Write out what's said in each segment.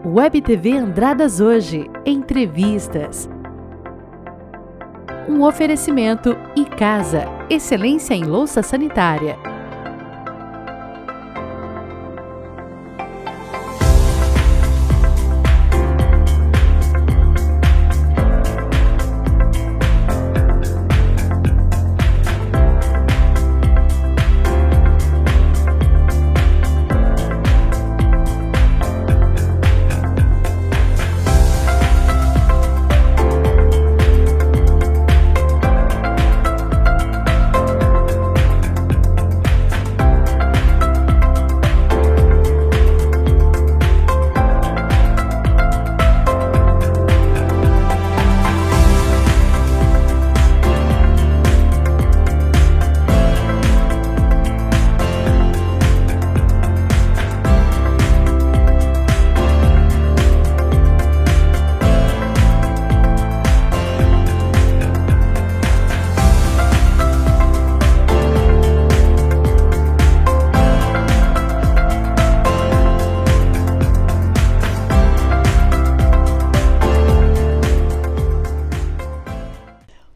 Web TV Andradas Hoje. Entrevistas. Um oferecimento Icasa. Excelência em louça sanitária.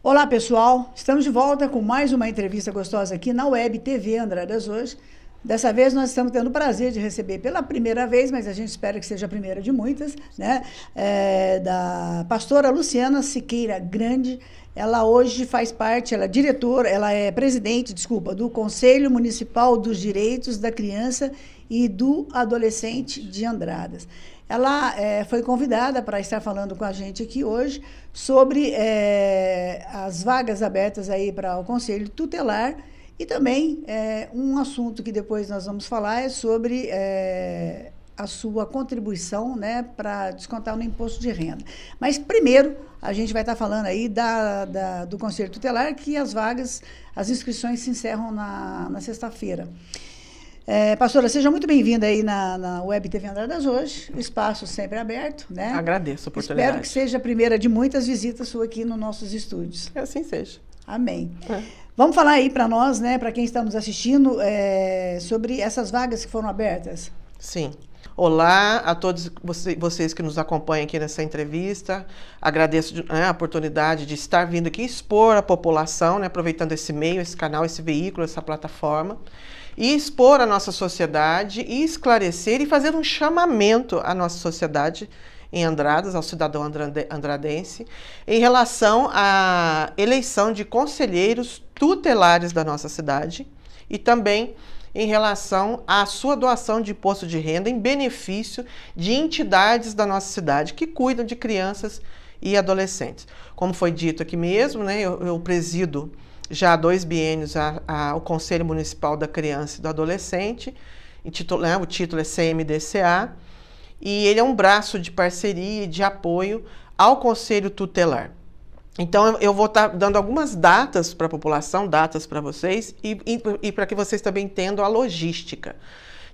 Olá pessoal, estamos de volta com mais uma entrevista gostosa aqui na Web TV Andradas Hoje. Dessa vez nós estamos tendo o prazer de receber pela primeira vez, mas a gente espera que seja a primeira de muitas, né? Da pastora Luciana Siqueira Grande. Ela hoje faz parte, ela é diretora, ela é presidente, do Conselho Municipal dos Direitos da Criança e do Adolescente de Andradas. Ela foi convidada para estar falando com a gente aqui hoje sobre as vagas abertas aí para o Conselho Tutelar e também um assunto que depois nós vamos falar é sobre a sua contribuição, né, para descontar no imposto de renda. Mas primeiro a gente vai estar falando aí do Conselho Tutelar, que as inscrições se encerram na sexta-feira. Pastora, seja muito bem-vinda aí na Web TV Andradas Hoje, o espaço sempre aberto, né? Agradeço a oportunidade. Espero que seja a primeira de muitas visitas suas aqui nos nossos estúdios. Que assim seja. Amém. Vamos falar aí para nós, né, para quem estamos assistindo, sobre essas vagas que foram abertas. Sim. Olá a todos vocês que nos acompanham aqui nessa entrevista. Agradeço a oportunidade de estar vindo aqui expor a população, né, aproveitando esse meio, esse canal, esse veículo, essa plataforma, e expor a nossa sociedade e esclarecer e fazer um chamamento à nossa sociedade em Andradas, ao cidadão andradense, em relação à eleição de conselheiros tutelares da nossa cidade e também em relação à sua doação de imposto de renda em benefício de entidades da nossa cidade que cuidam de crianças e adolescentes. Como foi dito aqui mesmo, né, eu presido já há 2 biênios o Conselho Municipal da Criança e do Adolescente, o título é CMDCA, e ele é um braço de parceria e de apoio ao Conselho Tutelar. Então, eu vou estar dando algumas datas para a população, datas para vocês, e para que vocês também entendam a logística.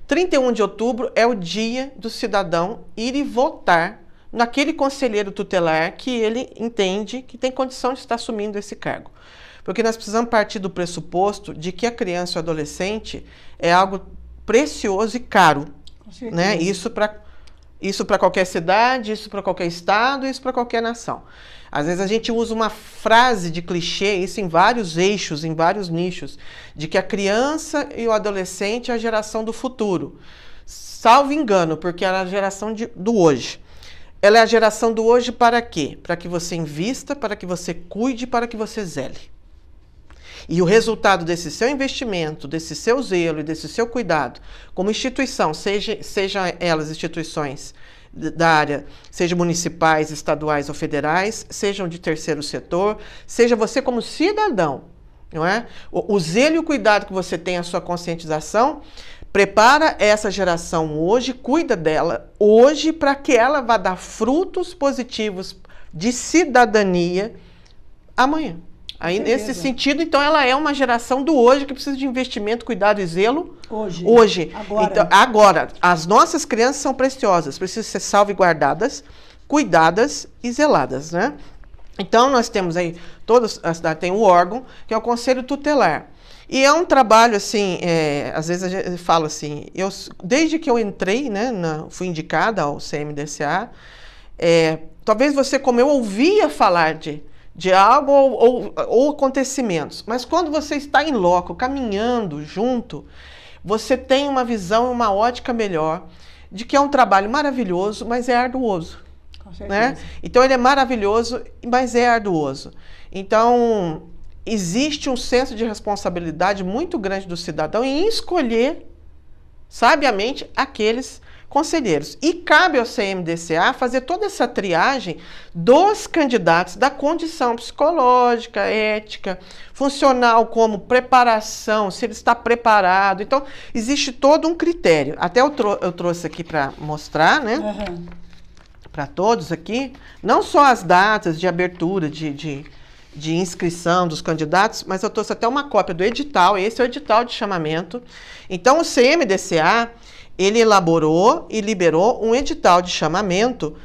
31 de outubro é o dia do cidadão ir e votar naquele conselheiro tutelar que ele entende que tem condição de estar assumindo esse cargo. Porque nós precisamos partir do pressuposto de que a criança e o adolescente é algo precioso e caro. Né? Isso para qualquer cidade, isso para qualquer estado, isso para qualquer nação. Às vezes a gente usa uma frase de clichê, isso em vários eixos, em vários nichos, de que a criança e o adolescente é a geração do futuro. Salvo engano, porque ela é a geração do hoje. Ela é a geração do hoje para quê? Para que você invista, para que você cuide, para que você zele. E o resultado desse seu investimento, desse seu zelo e desse seu cuidado, como instituição, sejam elas instituições da área, sejam municipais, estaduais ou federais, sejam de terceiro setor, seja você como cidadão, não é? O zelo e o cuidado que você tem, a sua conscientização, prepara essa geração hoje, cuida dela hoje, para que ela vá dar frutos positivos de cidadania amanhã. Aí, nesse sentido, então, ela é uma geração do hoje que precisa de investimento, cuidado e zelo. Hoje. Agora. Então, agora, as nossas crianças são preciosas, precisam ser salvaguardadas, cuidadas e zeladas, né? Então, nós temos aí, a cidade tem um órgão, que é o Conselho Tutelar, E é um trabalho, assim, às vezes a gente fala assim, desde que eu entrei, né, fui indicada ao CMDCA, talvez você, como eu ouvia falar de algo ou acontecimentos, mas quando você está em loco, caminhando junto, você tem uma visão, uma ótica melhor de que é um trabalho maravilhoso, mas é arduoso. Com certeza. Né? Então, ele é maravilhoso, mas é arduoso. Então, existe um senso de responsabilidade muito grande do cidadão em escolher sabiamente aqueles conselheiros. E cabe ao CMDCA fazer toda essa triagem dos candidatos da condição psicológica, ética, funcional, como preparação, se ele está preparado. Então, existe todo um critério. Até eu trouxe aqui para mostrar, né? Uhum. Para todos aqui, não só as datas de abertura, de inscrição dos candidatos, mas eu trouxe até uma cópia do edital. Esse é o edital de chamamento. Então, o CMDCA, ele elaborou e liberou um edital de chamamento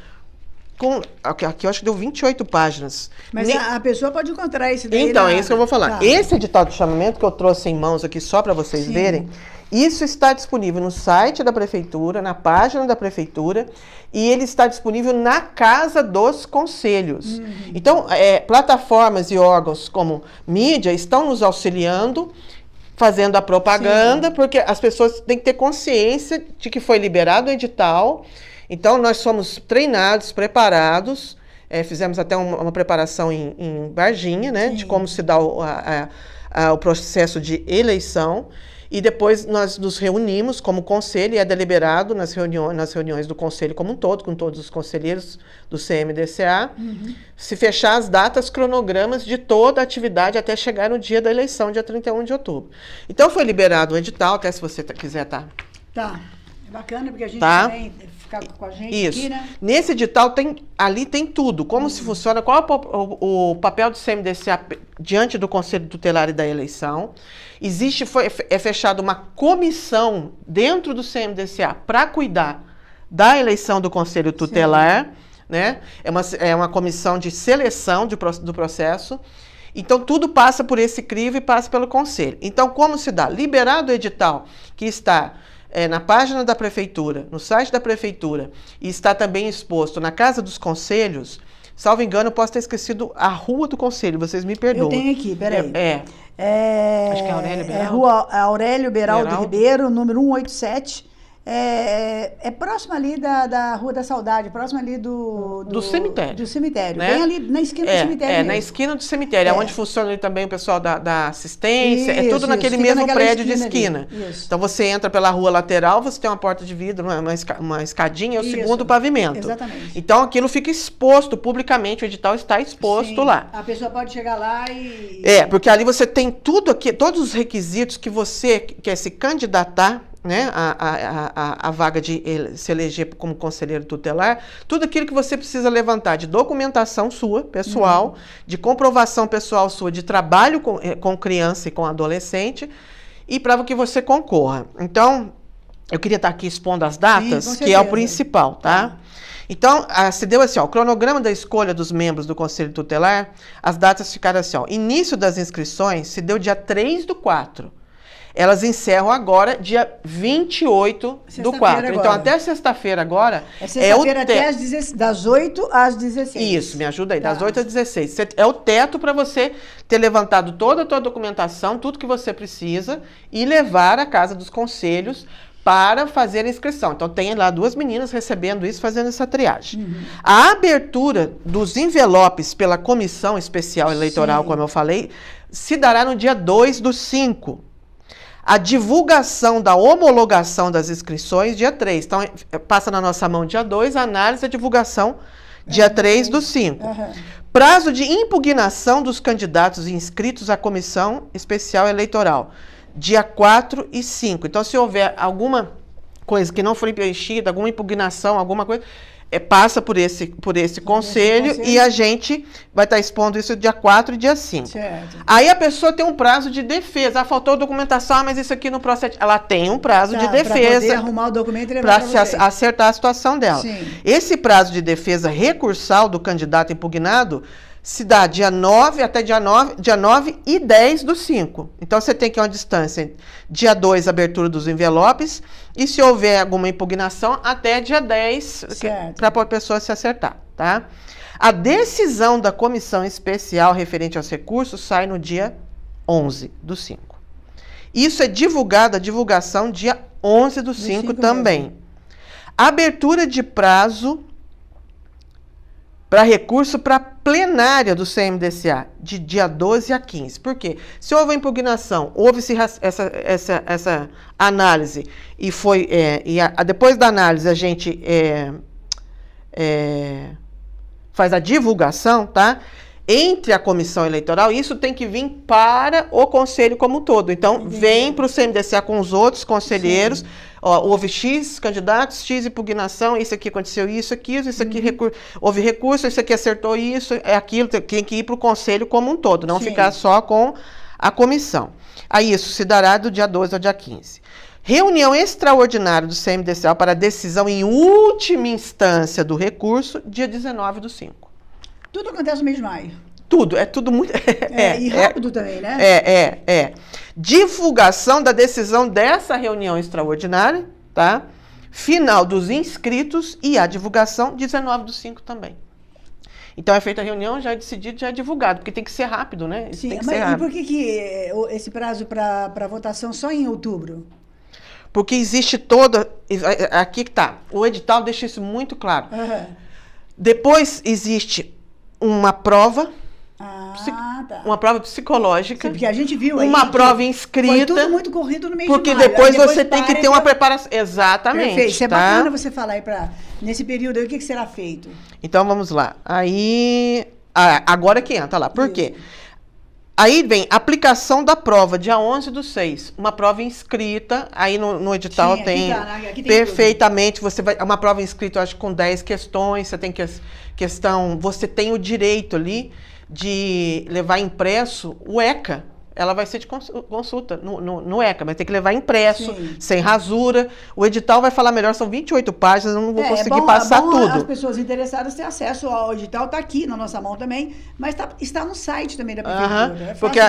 aqui eu acho que deu 28 páginas. Mas a pessoa pode encontrar esse daí. Então, é isso que eu vou falar. Tá. Esse edital de chamamento que eu trouxe em mãos aqui só para vocês verem, isso está disponível no site da Prefeitura, na página da Prefeitura, e ele está disponível na Casa dos Conselhos. Então, plataformas e órgãos como mídia estão nos auxiliando, fazendo a propaganda, porque as pessoas têm que ter consciência de que foi liberado o edital. Então, nós somos treinados, preparados, fizemos até uma preparação em Varginha, né, de como se dá o processo de eleição, e depois nós nos reunimos como conselho, e é deliberado nas reuniões do conselho como um todo, com todos os conselheiros do CMDCA, se fechar as datas, cronogramas de toda a atividade até chegar no dia da eleição, dia 31 de outubro. Então, foi liberado o edital, até se você quiser Tá, é bacana, porque a gente também fica com a gente aqui, né? Nesse edital ali tem tudo, como se funciona, qual é o papel do CMDCA diante do Conselho Tutelar e da eleição. É fechada uma comissão dentro do CMDCA para cuidar da eleição do Conselho Tutelar, né? É uma comissão de seleção do processo. Então, tudo passa por esse crivo e passa pelo Conselho. Então, como se dá? Liberado o edital, que está na página da Prefeitura, no site da Prefeitura, e está também exposto na Casa dos Conselhos. Salvo engano, eu posso ter esquecido a Rua do Conselho, vocês me perdoam. Eu tenho aqui, peraí. Acho que é Aurélio Beraldo. Rua Aurélio Beraldo Ribeiro, número 187. É próximo ali da Rua da Saudade, próximo ali do cemitério. Do cemitério, né? Bem ali na esquina do cemitério. Na esquina do cemitério, onde funciona ali também o pessoal da assistência, é tudo naquele mesmo prédio de esquina. Então, você entra pela rua lateral, você tem uma porta de vidro, uma escadinha, e o segundo pavimento. Exatamente. Então, aquilo fica exposto publicamente, o edital está exposto lá. A pessoa pode chegar lá e... porque ali você tem tudo aqui, todos os requisitos que você quer se candidatar, né, a vaga de se eleger como conselheiro tutelar, tudo aquilo que você precisa levantar de documentação sua, pessoal, de comprovação pessoal sua, de trabalho com criança e com adolescente, e para que você concorra. Então, eu queria estar aqui expondo as datas, que é o principal, tá? Então, se deu assim, o cronograma da escolha dos membros do Conselho Tutelar, as datas ficaram assim, início das inscrições se deu dia 3/4. Elas encerram agora, dia 28/4. Então, até sexta-feira agora... Sexta-feira até das 8 às 16. Isso, me ajuda aí, das 8 às 16. É o teto para você ter levantado toda a tua documentação, tudo que você precisa, e levar à Casa dos Conselhos para fazer a inscrição. Então, tem lá 2 meninas recebendo isso, fazendo essa triagem. A abertura dos envelopes pela Comissão Especial Eleitoral, como eu falei, se dará no dia 2/5. A divulgação da homologação das inscrições, dia 3. Então, passa na nossa mão dia 2, a análise e a divulgação, dia 3/5. Prazo de impugnação dos candidatos inscritos à Comissão Especial Eleitoral, dia 4 e 5. Então, se houver alguma coisa que não for preenchida, alguma impugnação, alguma coisa... passa por esse conselho, e a gente vai estar expondo isso dia 4 e dia 5. Certo. Aí a pessoa tem um prazo de defesa. Faltou documentação, mas isso aqui não procede. Ela tem um prazo de defesa. Para poder arrumar o documento e levar para vocês. Acertar a situação dela. Sim. Esse prazo de defesa recursal do candidato impugnado se dá dia 9 até dia 9 e 10 do 5. Então, você tem que uma distância, dia 2, abertura dos envelopes, e se houver alguma impugnação, até dia 10, para a pessoa se acertar, tá? A decisão da comissão especial referente aos recursos sai no dia 11 do 5. Isso é divulgado, a divulgação dia 11 do 5 também. Mesmo. Abertura de prazo para recurso para plenária do CMDCA, de dia 12 a 15. Por quê? Se houve impugnação, houve-se essa análise, e foi depois da análise a gente faz a divulgação, tá? Entre a comissão eleitoral, isso tem que vir para o conselho como um todo. Então, vem para o CMDCA com os outros conselheiros. Ó, houve X candidatos, X impugnação, isso aqui aconteceu, isso aqui houve recurso, isso aqui acertou isso, é aquilo, tem que ir para o conselho como um todo, não ficar só com a comissão. Aí isso se dará do dia 12 ao dia 15. Reunião extraordinária do CMDCA para decisão em última instância do recurso, dia 19 do 5. Tudo acontece no mês de maio. Tudo, é tudo muito... e rápido também, né? Divulgação da decisão dessa reunião extraordinária, tá? Final dos inscritos e a divulgação 19 do 5 também. Então, é feita a reunião, já é decidido, já é divulgado, porque tem que ser rápido, né? Sim, tem que mas ser rápido. E por que esse prazo para votação só em outubro? Porque existe toda... Aqui que tá. O edital deixa isso muito claro. Depois existe uma prova... Uma prova psicológica. Sim, porque a gente viu uma prova inscrita. Foi tudo muito corrido no mês de maio. Porque depois você tem que ter uma preparação. Exatamente. Perfeito. Isso é bacana você falar aí nesse período aí, o que será feito? Então vamos lá. Aí. Agora que entra lá. Por quê? Aí vem aplicação da prova, dia 11 do 6. Uma prova inscrita. Aí no edital tem. Aqui tem perfeitamente. Tudo. Você vai. Uma prova inscrita, eu acho, com 10 questões. Você tem questão. Você tem o direito ali de levar impresso o ECA. Ela vai ser de consulta no ECA, mas tem que levar impresso, sem rasura. O edital vai falar melhor, são 28 páginas, eu não vou conseguir passar tudo. As pessoas interessadas têm acesso ao edital, está aqui na nossa mão também, mas está no site também da prefeitura. Porque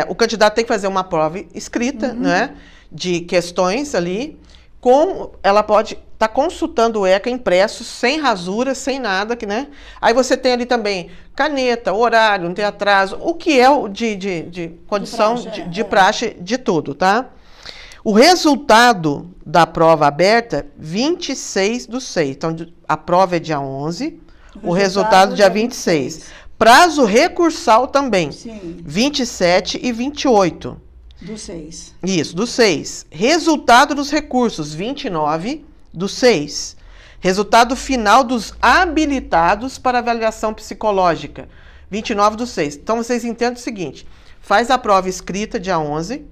o candidato tem que fazer uma prova escrita, né, de questões ali, ela pode estar consultando o ECA impresso, sem rasura, sem nada, né? Aí você tem ali também caneta, horário, não tem atraso, o que é de condição de praxe de tudo, tá? O resultado da prova aberta, 26 do 6. Então, a prova é dia 11, o resultado dia 26. Prazo recursal também, 27 e 28. Do 6. Isso, do 6. Resultado dos recursos, 29 do 6. Resultado final dos habilitados para avaliação psicológica, 29 do 6. Então, vocês entendem o seguinte, faz a prova escrita dia 11,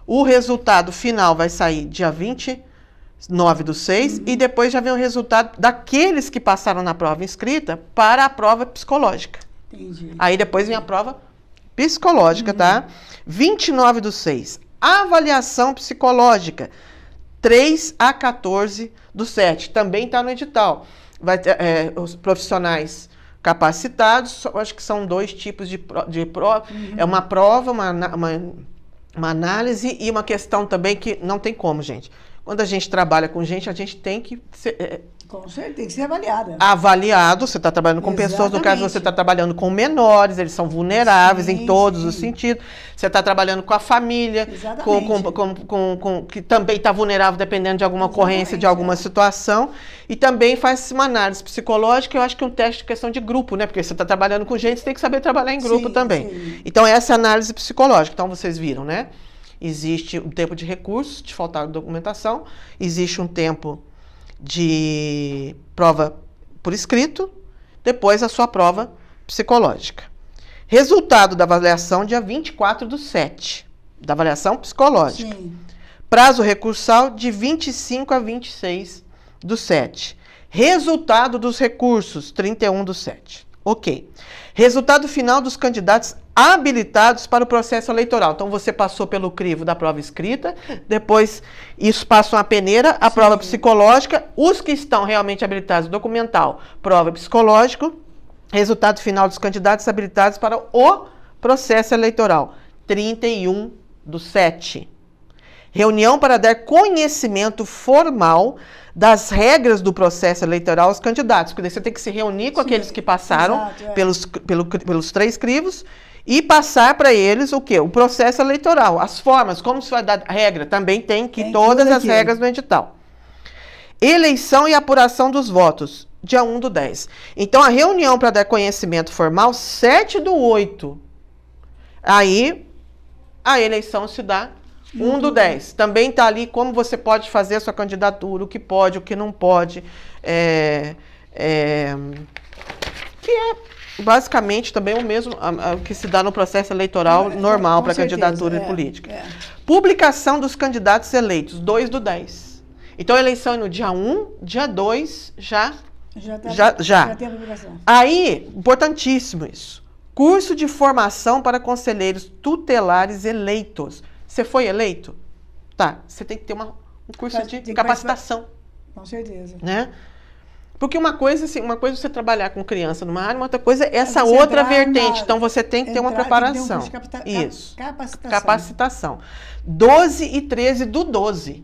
o resultado final vai sair dia 29 do 6, e depois já vem o resultado daqueles que passaram na prova escrita para a prova psicológica. Entendi. Aí depois vem a prova psicológica, tá? 29 do 6. Avaliação psicológica, 3 a 14 do 7. Também está no edital. Vai ter, os profissionais capacitados, acho que são 2 tipos de prova. É uma prova, uma análise e uma questão também que não tem como, gente. Quando a gente trabalha com gente, a gente tem que ser... Com certeza, tem que ser avaliada. Avaliado, você está trabalhando com pessoas, no caso você está trabalhando com menores, eles são vulneráveis em todos os sentidos. Você está trabalhando com a família, que também está vulnerável dependendo de alguma ocorrência, de alguma situação. E também faz uma análise psicológica, eu acho que é um teste de questão de grupo, né? Porque você está trabalhando com gente, você tem que saber trabalhar em grupo também. Então, essa é a análise psicológica. Então, vocês viram, né? Existe um tempo de recurso, de faltar documentação, existe um tempo de prova por escrito, depois a sua prova psicológica. Resultado da avaliação dia 24 do 7, da avaliação psicológica. Prazo recursal de 25 a 26 do 7. Resultado dos recursos, 31 do 7. Ok. Resultado final dos candidatos habilitados para o processo eleitoral. Então, você passou pelo crivo da prova escrita, depois isso passa uma peneira, a prova psicológica, os que estão realmente habilitados, documental, prova psicológico, Resultado final dos candidatos habilitados para o processo eleitoral. 31/7. Reunião para dar conhecimento formal das regras do processo eleitoral aos candidatos. Porque você tem que se reunir com aqueles que passaram pelos 3 crivos e passar para eles o quê? O processo eleitoral, as formas, como se vai dar regra. Também tem todas as regras do edital. Eleição e apuração dos votos, dia 1/10. Então, a reunião para dar conhecimento formal, 7/8. Aí, a eleição se dá 1/10. Também está ali como você pode fazer a sua candidatura, o que pode, o que não pode. Que é basicamente também o mesmo que se dá no processo eleitoral normal para candidatura política. Publicação dos candidatos eleitos, 2/10. Então, a eleição é no dia 1, dia 2, já tem a publicação. Aí, importantíssimo isso. Curso de formação para conselheiros tutelares eleitos. Você foi eleito? Tá, você tem que ter um curso de capacitação. Com certeza. Né? Porque uma coisa é você trabalhar com criança numa área, uma outra coisa é essa outra vertente. Então, você tem que ter uma preparação. Isso. Capacitação. 12 e 13/12.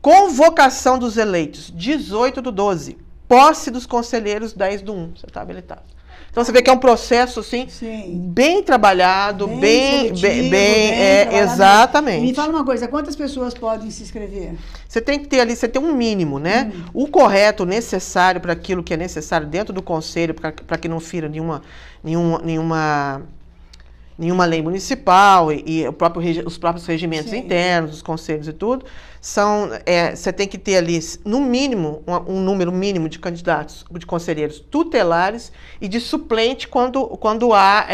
Convocação dos eleitos, 18/12. Posse dos conselheiros, 10/1. Você está habilitado. Então, você vê que é um processo, assim, bem trabalhado, bem exatamente. Me fala uma coisa, quantas pessoas podem se inscrever? Você tem que ter ali, você tem um mínimo, né? O correto, necessário para aquilo que é necessário dentro do conselho, para que não fira nenhuma lei municipal e os próprios regimentos internos, os conselhos e tudo, você tem que ter ali, no mínimo, um número mínimo de candidatos, de conselheiros tutelares e de suplente quando há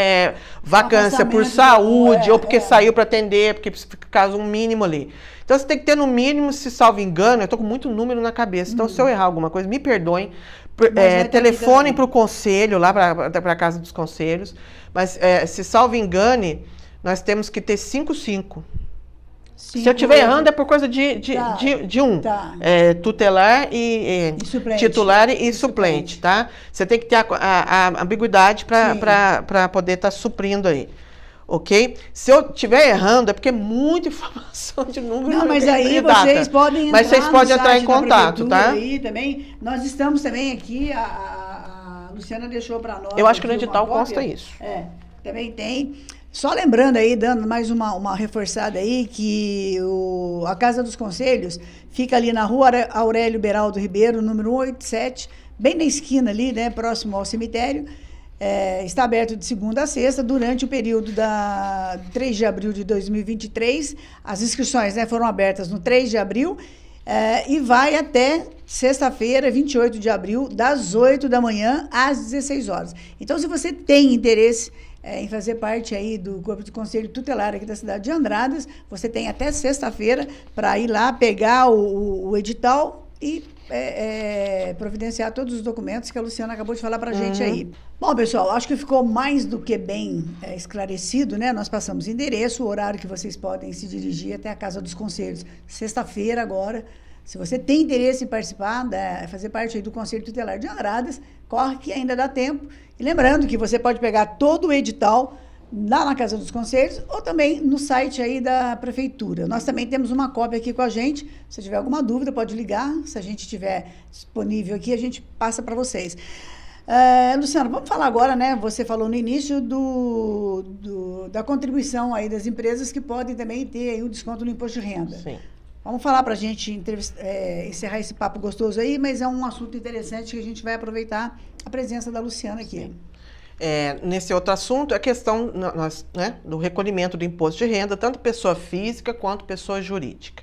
vacância por saúde ou porque saiu para atender, porque caso um mínimo ali. Então, você tem que ter no mínimo, se salvo engano, eu estou com muito número na cabeça, então se eu errar alguma coisa, me perdoem, telefonem para o conselho, lá para a Casa dos Conselhos, mas se salvo engane, nós temos que ter 5. Se eu estiver errando, é por coisa de um. Tutelar e suplente. Titular e suplente, tá? Você tem que ter a ambiguidade para poder estar suprindo aí. Ok? Se eu estiver errando, é porque é muita informação de número. Não, mas aí vocês podem entrar. Mas vocês podem entrar em contato, tá? Aí também. Nós estamos também aqui, a Luciana deixou para nós. Eu acho que no edital consta isso. Também tem. Só lembrando aí, dando mais uma reforçada aí, que a Casa dos Conselhos fica ali na rua Aurélio Beraldo Ribeiro, número 187, bem na esquina ali, né, próximo ao cemitério. Está aberto de segunda a sexta, durante o período de 3 de abril de 2023. As inscrições, né, foram abertas no 3 de abril e vai até sexta-feira, 28 de abril, das 8 da manhã às 16 horas. Então, se você tem interesse em fazer parte aí do Corpo de Conselho Tutelar aqui da cidade de Andradas, você tem até sexta-feira para ir lá pegar o edital e providenciar todos os documentos que a Luciana acabou de falar para a gente aí. Bom, pessoal, acho que ficou mais do que bem esclarecido, né? Nós passamos o endereço, o horário que vocês podem se dirigir até a Casa dos Conselhos. Sexta-feira agora, se você tem interesse em participar, fazer parte aí do Conselho Tutelar de Andradas, corre que ainda dá tempo. E lembrando que você pode pegar todo o edital lá na Casa dos Conselhos ou também no site aí da Prefeitura. Nós também temos uma cópia aqui com a gente. Se tiver alguma dúvida, pode ligar. Se a gente estiver disponível aqui, a gente passa para vocês. Luciano, vamos falar agora, né? Você falou no início da contribuição aí das empresas que podem também ter aí o desconto no imposto de renda. Sim. Vamos falar para a gente encerrar esse papo gostoso aí, mas é um assunto interessante que a gente vai aproveitar a presença da Luciana aqui. Sim. Nesse outro assunto, a questão do recolhimento do imposto de renda, tanto pessoa física quanto pessoa jurídica.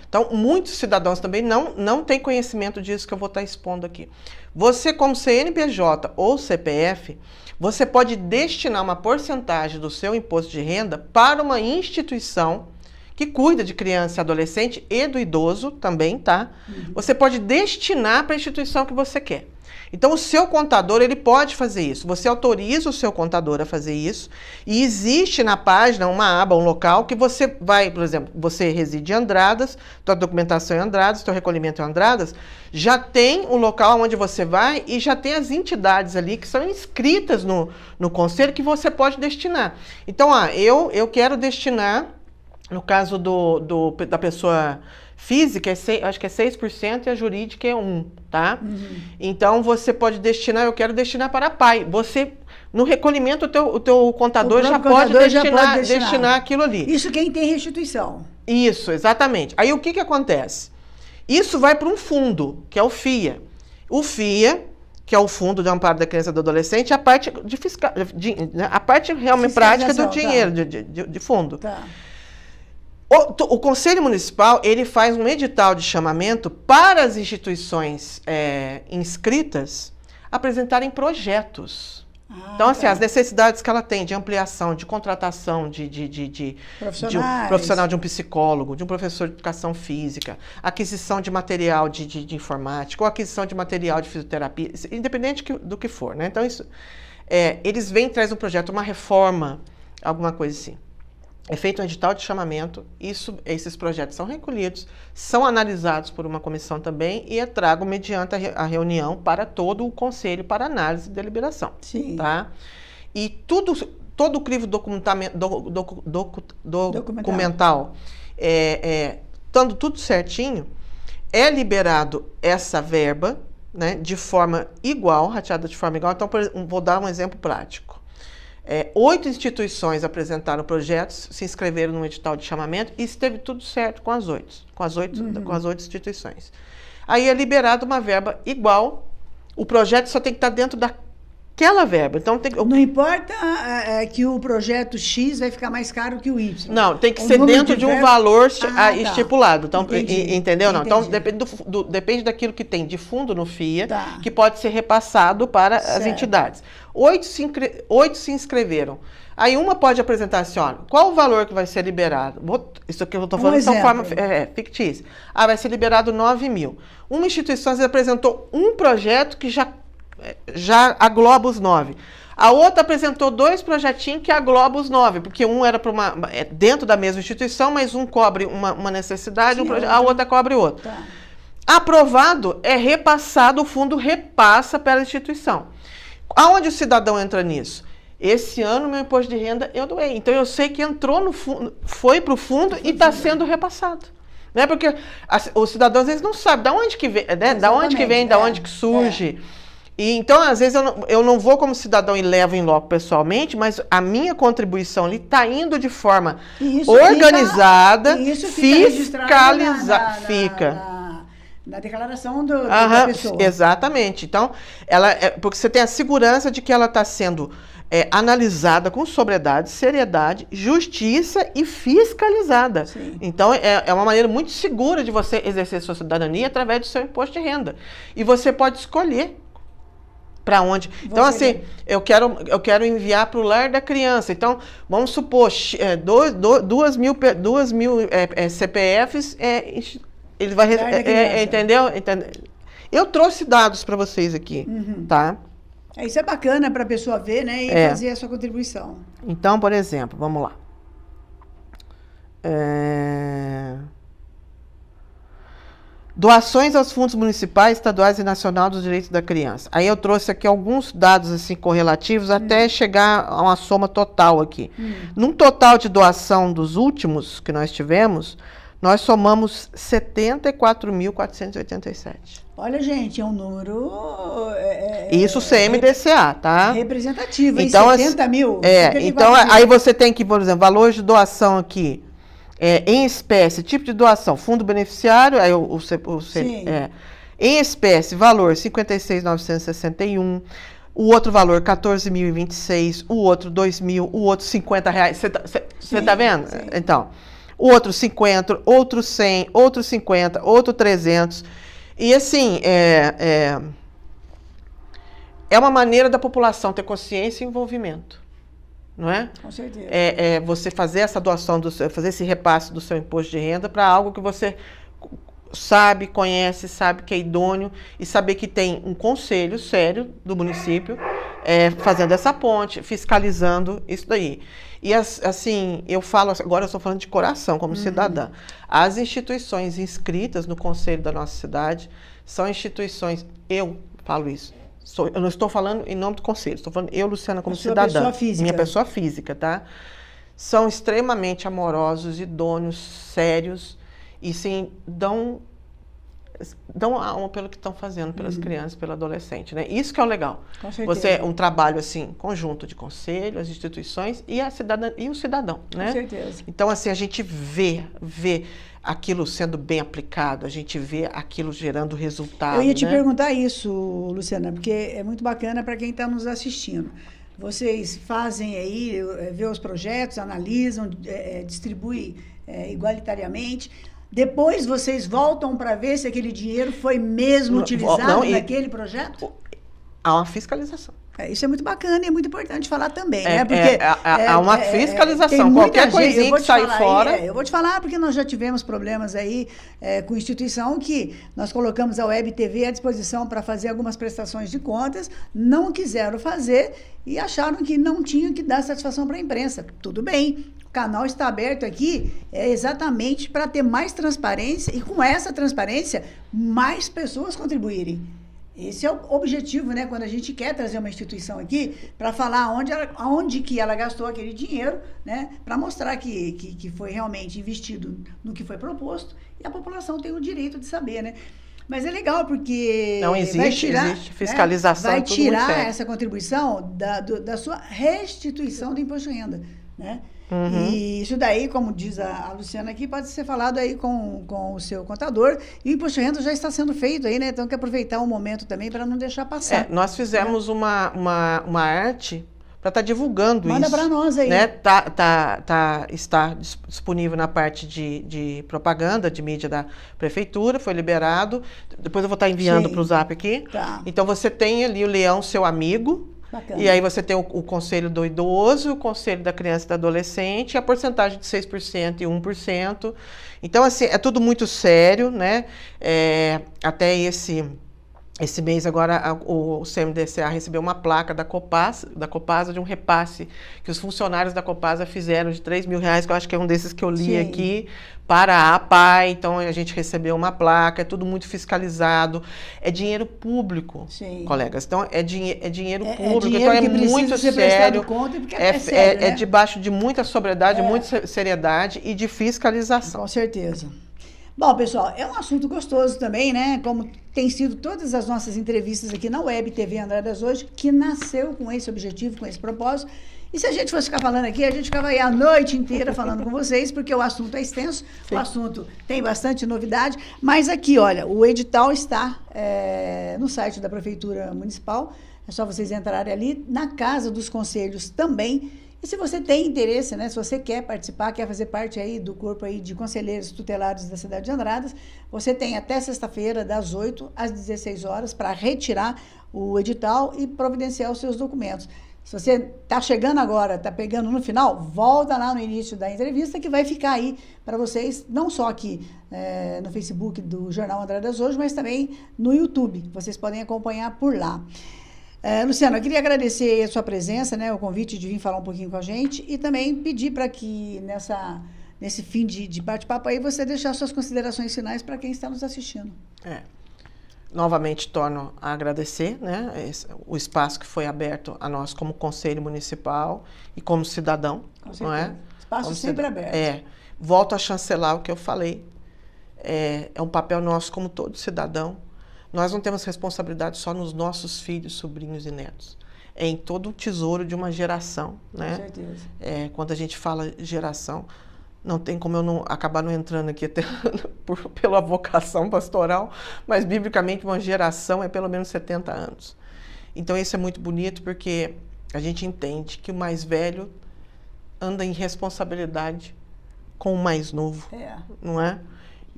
Então, muitos cidadãos também não têm conhecimento disso que eu vou estar expondo aqui. Você, como CNPJ ou CPF, você pode destinar uma porcentagem do seu imposto de renda para uma instituição que cuida de criança e adolescente e do idoso também, tá? Você pode destinar para a instituição que você quer. Então, o seu contador, ele pode fazer isso. Você autoriza o seu contador a fazer isso. E existe na página uma aba, um local, que você vai, por exemplo, você reside em Andradas, tua documentação em Andradas, teu recolhimento em Andradas, já tem um local onde você vai e já tem as entidades ali que são inscritas no conselho que você pode destinar. Então, eu quero destinar, no caso da pessoa física, acho que é 6% e a jurídica é 1%, tá? Então, você pode destinar, eu quero destinar para pai. Você, no recolhimento, o teu contador já pode destinar aquilo ali. Isso quem tem restituição. Isso, exatamente. Aí, o que acontece? Isso vai para um fundo, que é o FIA. O FIA, que é o Fundo de Amparo da Criança e do Adolescente, é a parte, a parte realmente prática do dinheiro, de fundo. Tá. O Conselho Municipal, ele faz um edital de chamamento para as instituições inscritas apresentarem projetos. Então, assim, as necessidades que ela tem de ampliação, de contratação de um profissional, de um psicólogo, de um professor de educação física, aquisição de material de informática, ou aquisição de material de fisioterapia, independente do que for, né? Então, eles vêm e trazem um projeto, uma reforma, alguma coisa assim. É feito um edital de chamamento, esses projetos são recolhidos, são analisados por uma comissão também e é trago mediante a reunião para todo o conselho para análise e deliberação. Sim. Tá? E todo o crivo documental, estando tudo certinho, é liberado essa verba, né, de forma igual, rateada de forma igual. Então, vou dar um exemplo prático. 8 instituições apresentaram projetos, se inscreveram no edital de chamamento e esteve tudo certo com as 8 instituições. Aí é liberada uma verba igual, o projeto só tem que estar dentro daquela verba. Então, não importa que o projeto X vai ficar mais caro que o Y. Não, tem que ser dentro de um valor estipulado. Então, entendeu? Não. Então, depende daquilo que tem de fundo no FIA, que pode ser repassado para as entidades. 8 se inscreveram. Aí uma pode apresentar assim, olha, qual o valor que vai ser liberado? Isso aqui eu estou falando de forma fictícia. Vai ser liberado 9 mil. Uma instituição apresentou um projeto que já agloba os 9. A outra apresentou 2 projetinhos que aglobam os 9, porque um era para dentro da mesma instituição, mas um cobre uma necessidade, a outra cobre outra. Tá. Aprovado, é repassado, o fundo repassa para a instituição. Aonde o cidadão entra nisso? Esse ano, meu imposto de renda, eu doei. Então, eu sei que entrou no fundo, foi para o fundo e está sendo repassado. Né? Porque o cidadão, às vezes, não sabe de onde que vem, né? Da onde que vem, da onde que surge. E, então, às vezes, eu não vou como cidadão e levo em loco pessoalmente, mas a minha contribuição está indo de forma organizada, fiscalizada. Na declaração da pessoa. Exatamente. Então, porque você tem a segurança de que ela está sendo analisada com sobriedade, seriedade, justiça e fiscalizada. Sim. Então, é uma maneira muito segura de você exercer sua cidadania através do seu imposto de renda. E você pode escolher para onde. Então, assim, eu quero enviar para o lar da criança. Então, vamos supor, 2 mil CPFs... ele vai entendeu? Eu trouxe dados para vocês aqui, tá? Isso é bacana para a pessoa ver, né, e fazer a sua contribuição. Então, por exemplo, vamos lá. Doações aos fundos municipais, estaduais e nacional dos direitos da criança. Aí eu trouxe aqui alguns dados assim correlativos até chegar a uma soma total aqui. Num total de doação dos últimos que nós tivemos, nós somamos 74.487. Olha, gente, é um número... Isso CMDCA, tá? Representativo, então, 70 mil. Então, aí você tem que, por exemplo, valor de doação aqui, em espécie, tipo de doação, fundo beneficiário, aí em espécie, valor 56.961, o outro valor 14.026, o outro 2.000, o outro R$50. Você tá vendo? Sim. Então... o outro 50, outro 100, outro 50, outro 300. E assim, é uma maneira da população ter consciência e envolvimento, não é? Com certeza. Você fazer essa doação, fazer esse repasse do seu imposto de renda para algo que você sabe, conhece, sabe que é idôneo e saber que tem um conselho sério do município fazendo essa ponte, fiscalizando isso daí. E assim, agora eu estou falando de coração, como cidadã. As instituições inscritas no conselho da nossa cidade são instituições, eu falo isso, eu não estou falando em nome do conselho, estou falando eu, Luciana, como cidadã. Pessoa física. Minha pessoa física, tá? São extremamente amorosos, idôneos, sérios e sim dão alma pelo que estão fazendo pelas crianças, pelo adolescente, né? Isso que é o legal. Com certeza. Você um trabalho assim conjunto de conselho, as instituições e o cidadão, né? Com certeza. Então assim a gente vê aquilo sendo bem aplicado, a gente vê aquilo gerando resultado. Eu ia te né? perguntar isso, Luciana, porque é muito bacana para quem está nos assistindo. Vocês fazem aí, vê os projetos, analisam, distribuem igualitariamente. Depois vocês voltam para ver se aquele dinheiro foi mesmo utilizado naquele projeto? Há uma fiscalização. Isso é muito bacana e é muito importante falar também, né? Porque há uma fiscalização. Qualquer coisinha que sai fora... eu vou te falar porque nós já tivemos problemas aí com instituição que nós colocamos a Web TV à disposição para fazer algumas prestações de contas, não quiseram fazer e acharam que não tinham que dar satisfação para a imprensa. Tudo bem. O canal está aberto aqui exatamente para ter mais transparência e, com essa transparência, mais pessoas contribuírem. Esse é o objetivo, né? Quando a gente quer trazer uma instituição aqui para falar aonde que ela gastou aquele dinheiro, né? Para mostrar que foi realmente investido no que foi proposto e a população tem o direito de saber, né? Mas é legal porque não existe fiscalização. Vai tirar essa contribuição da sua restituição do imposto de renda, né? E isso daí, como diz a Luciana aqui, pode ser falado aí com o seu contador. E o imposto de renda já está sendo feito aí, né? Então, tem que aproveitar o momento também para não deixar passar. Nós fizemos uma arte para estar divulgando Manda isso. Manda para nós aí. Né? Está disponível na parte de propaganda, de mídia da prefeitura, foi liberado. Depois eu vou estar enviando para o Zap aqui. Tá. Então, você tem ali o leão, seu amigo. Bacana. E aí você tem o conselho do idoso, o conselho da criança e do adolescente, e a porcentagem de 6% e 1%. Então, assim, é tudo muito sério, né? Até esse mês agora o CMDCA recebeu uma placa da Copasa de um repasse que os funcionários da Copasa fizeram de R$3 mil, que eu acho que é um desses que eu li aqui, para a APAI. Então a gente recebeu uma placa, é tudo muito fiscalizado, é dinheiro público, colegas. Então é dinheiro público, dinheiro então é muito sério, conta sério, né? Debaixo de muita sobriedade, muita seriedade e de fiscalização. Com certeza. Bom, pessoal, é um assunto gostoso também, né? Como tem sido todas as nossas entrevistas aqui na Web TV Andradas hoje, que nasceu com esse objetivo, com esse propósito. E se a gente fosse ficar falando aqui, a gente ficava aí a noite inteira falando com vocês, porque o assunto é extenso, o assunto tem bastante novidade. Mas aqui, olha, o edital está no site da Prefeitura Municipal. É só vocês entrarem ali, na Casa dos Conselhos também. E se você tem interesse, né, se você quer participar, quer fazer parte aí do corpo aí de conselheiros tutelares da cidade de Andradas, você tem até sexta-feira, das 8 às 16 horas, para retirar o edital e providenciar os seus documentos. Se você está chegando agora, está pegando no final, volta lá no início da entrevista que vai ficar aí para vocês, não só aqui no Facebook do Jornal Andradas Hoje, mas também no YouTube. Vocês podem acompanhar por lá. Luciana, eu queria agradecer a sua presença, né, o convite de vir falar um pouquinho com a gente e também pedir para que nesse fim de bate-papo aí você deixar suas considerações finais para quem está nos assistindo. Novamente torno a agradecer, né, o espaço que foi aberto a nós como Conselho Municipal e como cidadão. Com certeza. Não é? Espaço como sempre aberto. Volto a chancelar o que eu falei. É um papel nosso como todo cidadão. Nós não temos responsabilidade só nos nossos filhos, sobrinhos e netos. É em todo o tesouro de uma geração, né? Com certeza. Quando a gente fala geração, não tem como eu não acabar não entrando aqui até pela vocação pastoral, mas biblicamente uma geração é pelo menos 70 anos. Então isso é muito bonito porque a gente entende que o mais velho anda em responsabilidade com o mais novo, não é?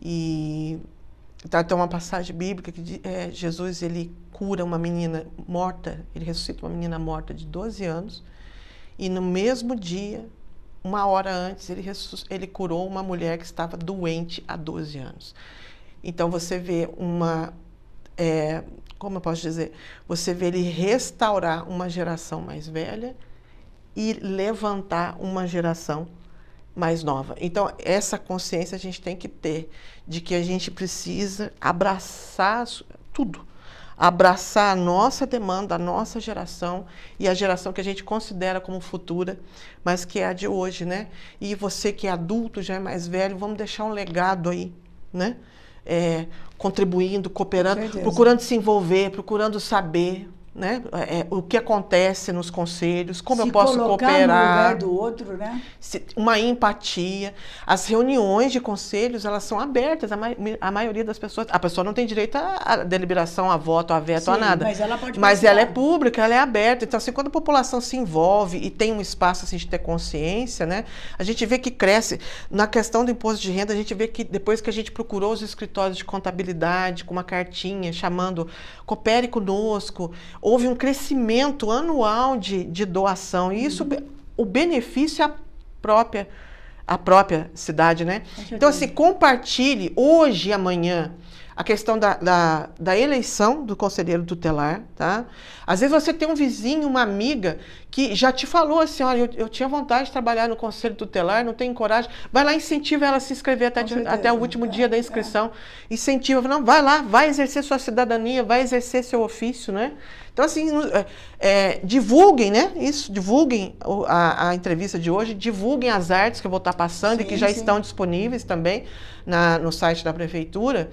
E tem uma passagem bíblica que Jesus ele cura uma menina morta, ele ressuscita uma menina morta de 12 anos e no mesmo dia, uma hora antes, ele curou uma mulher que estava doente há 12 anos. Então, você vê como eu posso dizer? Você vê ele restaurar uma geração mais velha e levantar uma geração mais nova. Então, essa consciência a gente tem que ter de que a gente precisa abraçar tudo. Abraçar a nossa demanda, a nossa geração e a geração que a gente considera como futura, mas que é a de hoje, né? E você que é adulto, já é mais velho, vamos deixar um legado aí, né? Contribuindo, cooperando, procurando se envolver, procurando saber, né? O que acontece nos conselhos, como eu posso cooperar. Se colocar no lugar do outro, né? Uma empatia. As reuniões de conselhos, elas são abertas, a maioria das pessoas. A pessoa não tem direito à deliberação, a voto, a veto, a nada. Mas ela pode Mas ela é pública, ela é aberta. Então, assim, quando a população se envolve e tem um espaço assim, de ter consciência, né? A gente vê que cresce. Na questão do imposto de renda, a gente vê que depois que a gente procurou os escritórios de contabilidade, com uma cartinha chamando, coopere conosco, houve um crescimento anual de doação. E isso, o benefício é a própria cidade, né? Então, assim, compartilhe hoje e amanhã a questão da eleição do conselheiro tutelar, tá? Às vezes você tem um vizinho, uma amiga, que já te falou assim, olha, eu tinha vontade de trabalhar no conselho tutelar, não tenho coragem. Vai lá, incentiva ela a se inscrever até o último dia da inscrição. Incentiva, não, vai lá, vai exercer sua cidadania, vai exercer seu ofício, né? Então, assim, divulguem, né? Isso, divulguem a entrevista de hoje, divulguem as artes que eu vou estar passando e que já estão disponíveis também no site da prefeitura.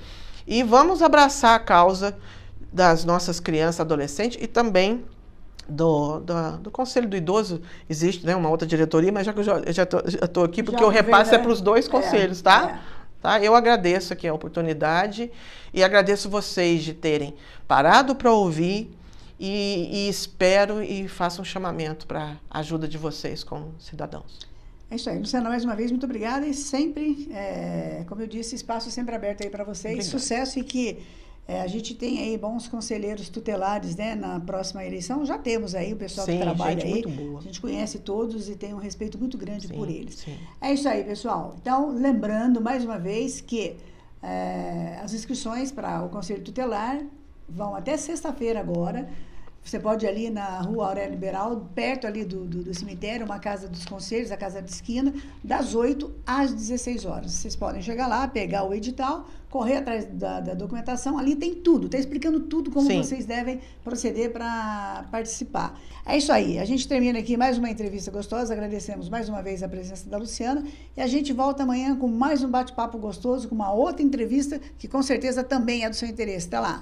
E vamos abraçar a causa das nossas crianças, adolescentes e também do Conselho do Idoso. Existe, né, uma outra diretoria, mas já que eu já estou aqui, porque o repasse é para os dois conselhos, tá? Tá? Eu agradeço aqui a oportunidade e agradeço vocês de terem parado para ouvir e espero e faço um chamamento para a ajuda de vocês como cidadãos. É isso aí, Luciana, mais uma vez, muito obrigada e sempre, como eu disse, espaço sempre aberto aí para vocês. Obrigada. Sucesso e que a gente tem aí bons conselheiros tutelares, né, na próxima eleição. Já temos aí o pessoal que trabalha aí. Muito boa. A gente conhece todos e tem um respeito muito grande por eles. Sim. É isso aí, pessoal. Então, lembrando mais uma vez que as inscrições para o Conselho Tutelar vão até sexta-feira agora. Você pode ir ali na Rua Aurélio Liberal, perto ali do cemitério, uma casa dos conselhos, a casa de esquina, das 8 às 16 horas. Vocês podem chegar lá, pegar o edital, correr atrás da documentação, ali tem tudo, está explicando tudo como vocês devem proceder para participar. É isso aí, a gente termina aqui mais uma entrevista gostosa, agradecemos mais uma vez a presença da Luciana e a gente volta amanhã com mais um bate-papo gostoso, com uma outra entrevista que com certeza também é do seu interesse. Até lá!